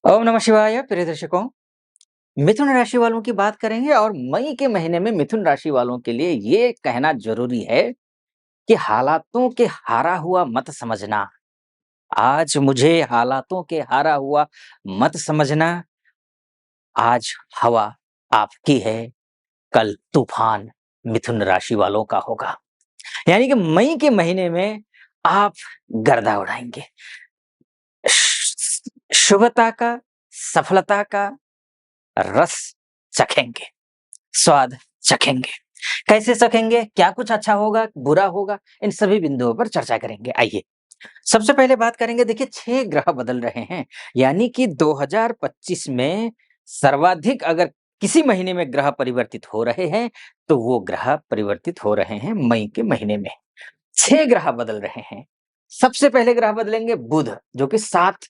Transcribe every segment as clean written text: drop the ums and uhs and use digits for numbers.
ओम नमः शिवाय प्रिय दर्शकों। मिथुन राशि वालों की बात करेंगे और मई के महीने में मिथुन राशि वालों के लिए ये कहना जरूरी है कि हालातों के हारा हुआ मत समझना। आज मुझे हालातों के हारा हुआ मत समझना। आज हवा आपकी है, कल तूफान मिथुन राशि वालों का होगा। यानी कि मई के महीने में आप गर्दा उड़ाएंगे। शुभता का, सफलता का रस चखेंगे, स्वाद चखेंगे। कैसे चखेंगे? क्या कुछ अच्छा होगा, बुरा होगा? इन सभी बिंदुओं पर चर्चा करेंगे। आइए, सबसे पहले बात करेंगे। देखिए, 6 ग्रह बदल रहे हैं, यानी कि 2025 में सर्वाधिक अगर किसी महीने में ग्रह परिवर्तित हो रहे हैं, तो वो ग्रह परिवर्तित हो रहे हैं मई के महीने में। 6 ग्रह बदल रहे हैं। सबसे पहले ग्रह बदलेंगे बुध, जो कि 7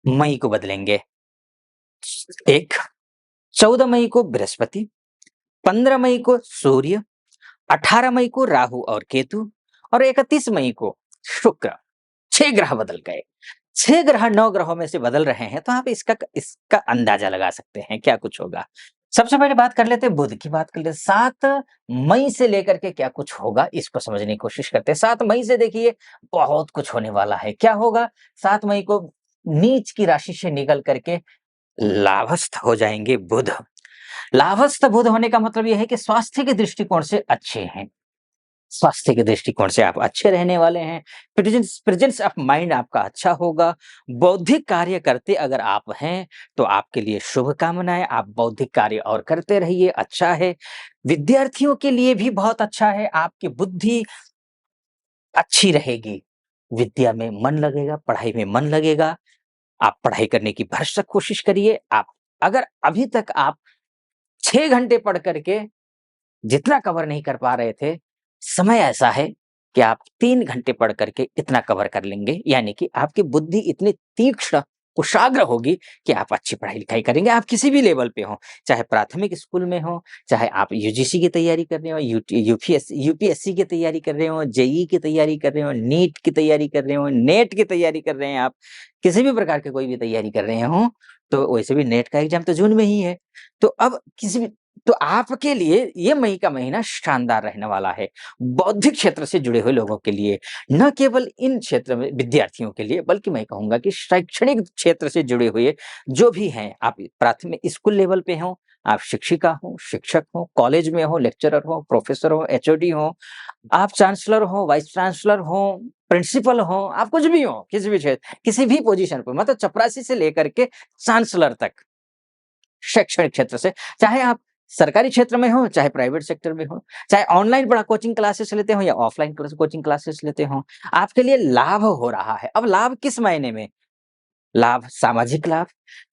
मई को बदलेंगे। एक 14 मई को बृहस्पति, 15 मई को सूर्य, 18 मई को राहु और केतु और 31 मई को शुक्र। 6 ग्रह बदल गए। 6 ग्रह 9 ग्रहों में से बदल रहे हैं, तो आप इसका अंदाजा लगा सकते हैं क्या कुछ होगा। सबसे पहले बात कर लेते हैं, बुध की बात कर लेते हैं। 7 मई से लेकर के क्या कुछ होगा, इसको समझने की कोशिश करते हैं। 7 मई से देखिए, बहुत कुछ होने वाला है। क्या होगा? 7 मई को नीच की राशि से निकल करके लाभस्थ हो जाएंगे बुध। लाभस्थ बुध होने का मतलब ये है कि स्वास्थ्य के दृष्टिकोण से अच्छे हैं। स्वास्थ्य के दृष्टिकोण से आप अच्छे रहने वाले हैं। प्रेजेंस प्रेजेंस ऑफ माइंड आपका अच्छा होगा। बौद्धिक कार्य करते अगर आप हैं, तो आपके लिए शुभकामनाएँ। आप बौद्धिक कार्य और करते रहिए, अच्छा है। विद्यार्थियों के लिए भी बहुत अच्छा है, आपकी बुद्धि अच्छी रहेगी। विद्या में मन लगेगा, पढ़ाई में मन लगेगा। आप पढ़ाई करने की भरसक कोशिश करिए। आप अगर अभी तक आप 6 घंटे पढ़ कर के जितना कवर नहीं कर पा रहे थे, समय ऐसा है कि आप 3 घंटे पढ़ कर के इतना कवर कर लेंगे। यानी कि आपकी बुद्धि इतनी तीक्ष्ण, कुशाग्र होगी कि आप अच्छी पढ़ाई-लिखाई करेंगे। आप किसी भी लेवल पे हों, चाहे प्राथमिक स्कूल में हों, चाहे आप यूजीसी की तैयारी कर रहे हों, यूपीएससी की तैयारी कर रहे हों, जेईई की तैयारी कर रहे हों, नीट की तैयारी कर रहे हों, नेट की तैयारी कर रहे हैं आप, किसी भी प्रकार की कोई भी तैयारी कर रहे हों, तो वैसे भी नेट का एग्ज़ाम तो जून में ही है। तो अब किसी भी तो आपके लिए ये मई का महीना शानदार रहने वाला है। बौद्धिक क्षेत्र से जुड़े हुए लोगों के लिए, न केवल इन क्षेत्र में विद्यार्थियों के लिए, बल्कि मैं कहूँगा कि शैक्षणिक क्षेत्र से जुड़े हुए जो भी हैं, आप प्राथमिक स्कूल लेवल पे हों, आप शिक्षिका हों, शिक्षक हों, कॉलेज में हों, लेक्चरर हों, प्रोफ़ेसर हों, एचओडी हों, आप चांसलर हों, वाइस चांसलर हों, प्रिंसिपल हों, आप कुछ भी हों, किसी भी क्षेत्र, किसी भी पोज़ीशन पे, मतलब चपरासी से लेकर के चांसलर तक। शैक्षणिक क्षेत्र से, चाहे आप सरकारी क्षेत्र में हो, चाहे प्राइवेट सेक्टर में हो, चाहे ऑनलाइन पढ़ा कोचिंग क्लासेस लेते हो या ऑफलाइन कोचिंग क्लासेस लेते हो, आपके लिए लाभ हो रहा है। अब लाभ किस मायने में? लाभ सामाजिक लाभ,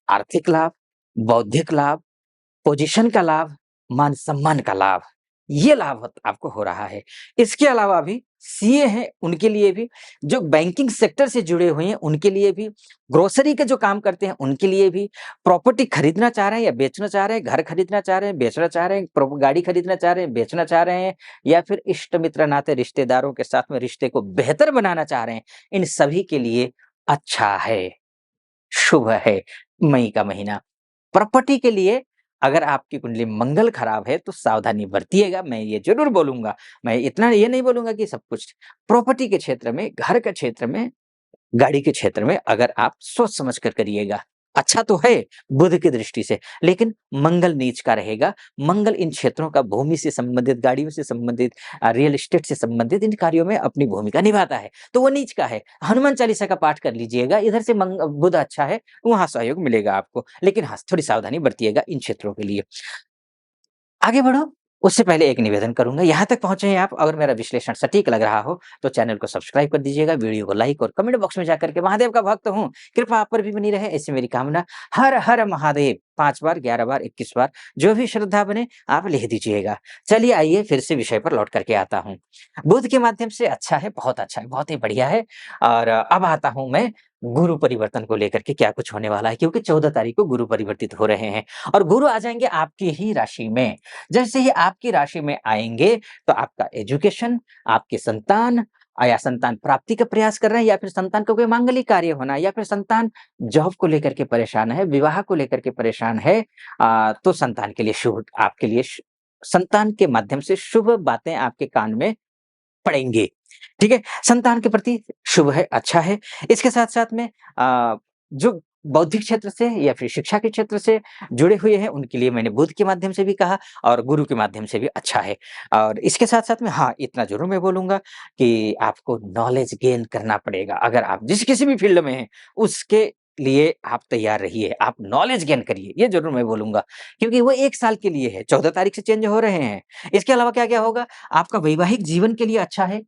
आर्थिक लाभ, बौद्धिक लाभ, पोजीशन का लाभ, मान-सम्मान का लाभ, ये लाभ आपको हो रहा है। इसके अलावा भी सीए हैं, उनके लिए भी, जो बैंकिंग सेक्टर से जुड़े हुए हैं, उनके लिए भी, ग्रोसरी के जो काम करते हैं, उनके लिए भी, प्रॉपर्टी खरीदना चाह रहे हैं या बेचना चाह रहे हैं, घर खरीदना चाह रहे हैं, बेचना चाह रहे हैं, गाड़ी खरीदना चाह रहे हैं, बेचना चाह रहे हैं, या फिर इष्ट मित्र नाते रिश्तेदारों के साथ में रिश्ते को बेहतर बनाना चाह रहे हैं, इन सभी के लिए अच्छा है, शुभ है मई का महीना। प्रॉपर्टी के लिए अगर आपकी कुंडली मंगल खराब है, तो सावधानी बरतिएगा, मैं ये ज़रूर बोलूँगा। मैं इतना ये नहीं बोलूँगा कि सब कुछ। प्रॉपर्टी के क्षेत्र में, घर के क्षेत्र में, गाड़ी के क्षेत्र में अगर आप सोच समझ कर करिएगा। अच्छा तो है बुध की दृष्टि से, लेकिन मंगल नीच का रहेगा। मंगल इन क्षेत्रों का भूमि से संबंधित, गाड़ियों से संबंधित, रियल एस्टेट से संबंधित इन कार्यों में अपनी भूमिका निभाता है, तो वो नीच का है। हनुमान चालीसा का पाठ कर लीजिएगा, इधर से बुध अच्छा है, वहाँ सहयोग मिलेगा आपको। लेकिन हाँ, थोड़ी सावधानी बरतिएगा इन क्षेत्रों के लिए। आगे बढ़ो, उससे पहले एक निवेदन करूँगा, यहाँ तक पहुँचे हैं आप, अगर मेरा विश्लेषण सटीक लग रहा हो, तो चैनल को सब्सक्राइब कर दीजिएगा, वीडियो को लाइक और कमेंट बॉक्स में जाकर के महादेव का भक्त हूँ, कृपा आप पर भी बनी रहे, ऐसी मेरी कामना। हर हर महादेव 5 बार, 11 बार, 21 बार, जो भी श्रद्धा बने आप लिख दीजिएगा। चलिए आइए फिर से विषय पर लौट करके आता हूँ। बुध के माध्यम से अच्छा है, बहुत अच्छा है, बहुत ही बढ़िया है। और अब आता हूँ मैं गुरु परिवर्तन को लेकर के क्या कुछ होने वाला है, क्योंकि 14 तारीख को गुरु परिवर्तित हो रहे हैं और गुरु आ जाएँगे आपकी ही राशि में। जैसे ही आपकी राशि में आएँगे, तो आपका एजुकेशन, आपके संतान, या संतान प्राप्ति का प्रयास कर रहे हैं या फिर संतान का कोई मांगलिक कार्य होना या फिर संतान जॉब को लेकर के परेशान है, विवाह को लेकर के परेशान है, तो संतान के लिए शुभ आपके लिए संतान के माध्यम से शुभ बातें आपके कान में पड़ेंगे। ठीक है? संतान के प्रति शुभ है, अच्छा है। इसके साथ-साथ में जो बौद्धिक क्षेत्र से या फिर शिक्षा के क्षेत्र से जुड़े हुए हैं, उनके लिए मैंने बुध के माध्यम से भी कहा और गुरु के माध्यम से भी अच्छा है। और इसके साथ-साथ में हाँ, इतना ज़रूर मैं बोलूँगा कि आपको नॉलेज गेन करना पड़ेगा। अगर आप जिस किसी भी फ़ील्ड में हैं, उसके लिए आप तैयार रहिए, आप नॉलेज गेन करिए, ये ज़रूर मैं बोलूँगा। क्योंकि वो 1 साल के लिए है, 14 तारीख से चेंज हो रहे हैं। इसके अलावा क्या-क्या होगा? आपका वैवाहिक जीवन के लिए अच्छा है,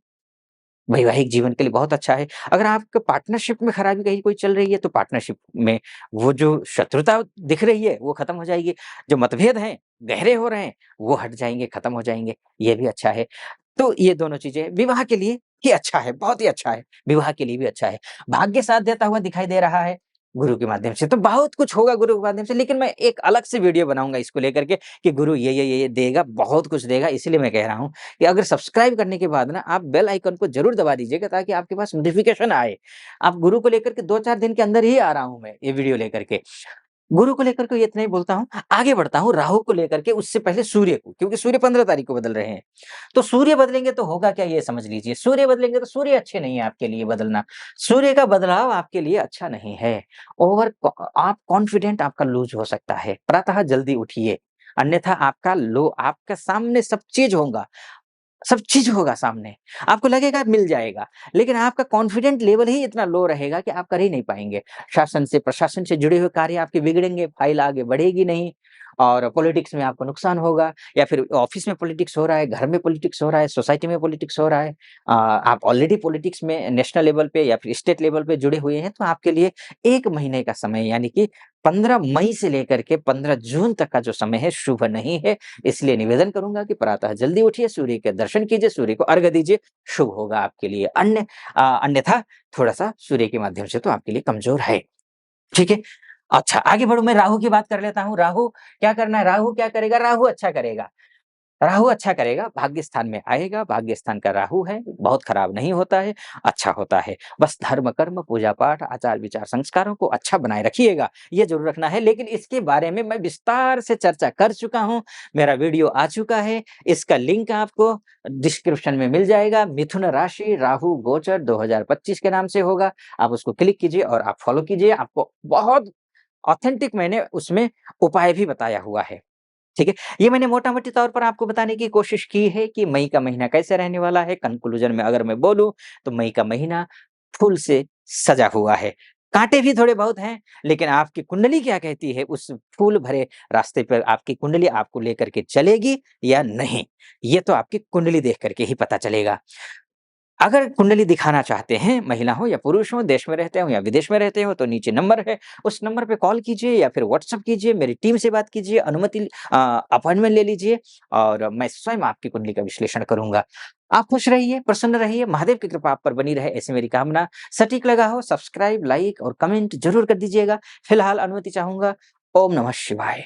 वैवाहिक जीवन के लिए बहुत अच्छा है। अगर आपके पार्टनरशिप में खराबी कहीं कोई चल रही है, तो पार्टनरशिप में वो जो शत्रुता दिख रही है, वो खत्म हो जाएगी। जो मतभेद हैं, गहरे हो रहे हैं, वो हट जाएँगे, खत्म हो जाएँगे, ये भी अच्छा है। तो ये दोनों चीज़ें विवाह के लिए ही अच्छा है, बहुत ही अच्छा है, विवाह के लिए भी अच्छा है। भाग्य साथ देता हुआ दिखाई दे रहा है, गुरु के माध्यम से, तो बहुत कुछ होगा गुरु के माध्यम से, लेकिन मैं एक अलग से वीडियो बनाऊँगा इसको लेकर के कि गुरु ये देगा, बहुत कुछ देगा, इसीलिए मैं कह रहा हूँ कि अगर सब्सक्राइब करने के बाद ना आप बेल आइकन को ज़रूर दबा दीजिएगा ताकि आपके पास नोटिफ़िकेशन आए। आप गुरु को लेकर के 2-4 दिन के अंदर ही आ रहा हूँ मैं ये वीडियो लेकर के। गुरु को लेकर के इतना ही बोलता हूँ, आगे बढ़ता हूँ राहु को लेकर के उससे पहले सूर्य को, क्योंकि सूर्य 15 तारीख को बदल रहे हैं। तो सूर्य बदलेंगे तो होगा क्या ये समझ लीजिए, सूर्य बदलेंगे तो सूर्य अच्छे नहीं है आपके लिए बदलना। सूर्य का बदलाव आपके लिए अच्छा नहीं है। आप कॉन्फिडेंट आपका लूज़ हो सकता है, प्रातः जल्दी उठिए, अन्यथा आपका सामने सब चीज़ होगा सामने। आपको लगेगा मिल जाएगा, लेकिन आपका कॉन्फिडेंट लेवल ही इतना लो रहेगा कि आप कर ही नहीं पाएँगे। शासन से, प्रशासन से जुड़े हुए कार्य आपके बिगड़ेंगे, फ़ाइल आगे बढ़ेगी नहीं और पॉलिटिक्स में आपको नुकसान होगा या फिर ऑफ़िस में पॉलिटिक्स हो रहा है, घर में पॉलिटिक्स हो रहा है, सोसाइटी में पॉलिटिक्स हो रहा है। आप ऑलरेडी पॉलिटिक्स में नेशनल लेवल पे या फिर स्टेट लेवल पे जुड़े हुए हैं, तो आपके लिए 1 महीने का समय यानी कि 15 मई से लेकर के 15 जून तक का जो समय है, शुभ नहीं है। इसलिए निवेदन करूँगा कि प्रातः जल्दी उठिए, सूर्य के दर्शन कीजिए, सूर्य को अर्घ्य दीजिए, शुभ होगा आपके लिए। अन्यथा थोड़ा-सा सूर्य के माध्यम से तो आपके लिए कमज़ोर है। ठीक है? अच्छा, आगे बढ़ूँ मैं राहु की बात कर लेता हूँ। राहु क्या करना है? राहु क्या करेगा? राहु अच्छा करेगा। राहु अच्छा करेगा, भाग्य स्थान में आएगा, भाग्य स्थान का राहु है, बहुत खराब नहीं होता है, अच्छा होता है। बस धर्म, कर्म, पूजा-पाठ, आचार-विचार, संस्कारों को अच्छा बनाए रखिएगा, ये ज़रूर रखना है। लेकिन इसके बारे में मैं विस्तार से चर्चा कर चुका हूँ, मेरा वीडियो आ चुका है, इसका लिंक आपको डिस्क्रिप्शन में मिल जाएगा। मिथुन राशि, राहु गोचर 2025 के नाम से होगा, आप उसको क्लिक कीजिए और आप फॉलो कीजिए। आपको बहुत ऑथेंटिक मैंने उसमें उपाय भी बताया हुआ है। ठीक है? ये मैंने मोटा-मोटी तौर पर आपको बताने की कोशिश की है कि मई का महीना कैसे रहने वाला है। कंक्लूज़न में अगर मैं बोलूँ, तो मई का महीना फूल से सजा हुआ है। काँटे भी थोड़े बहुत हैं, लेकिन आपकी कुंडली क्या कहती है, उस फूल भरे रास्ते पर आपकी कुंडली आपको लेकर के चलेगी या नहीं? ये तो आपकी कुंडली देख कर के ही पता चलेगा। अगर कुंडली दिखाना चाहते हैं, महिला हो या पुरुष हो, देश में रहते हो या विदेश में रहते हो, तो नीचे नंबर है, उस नंबर पे कॉल कीजिए या फिर व्हाट्सएप कीजिए, मेरी टीम से बात कीजिए, अपॉइंटमेंट ले लीजिए और मैं स्वयं आपकी कुंडली का विश्लेषण करूँगा। आप खुश रहिए, प्रसन्न रहिए, महादेव की कृपा आप पर बनी रहे, ऐसी मेरी कामना। सटीक लगा हो, सब्सक्राइब, लाइक और कमेंट ज़रूर कर दीजिएगा। फिलहाल अनुमति चाहूँगा। ओम नमः शिवाय।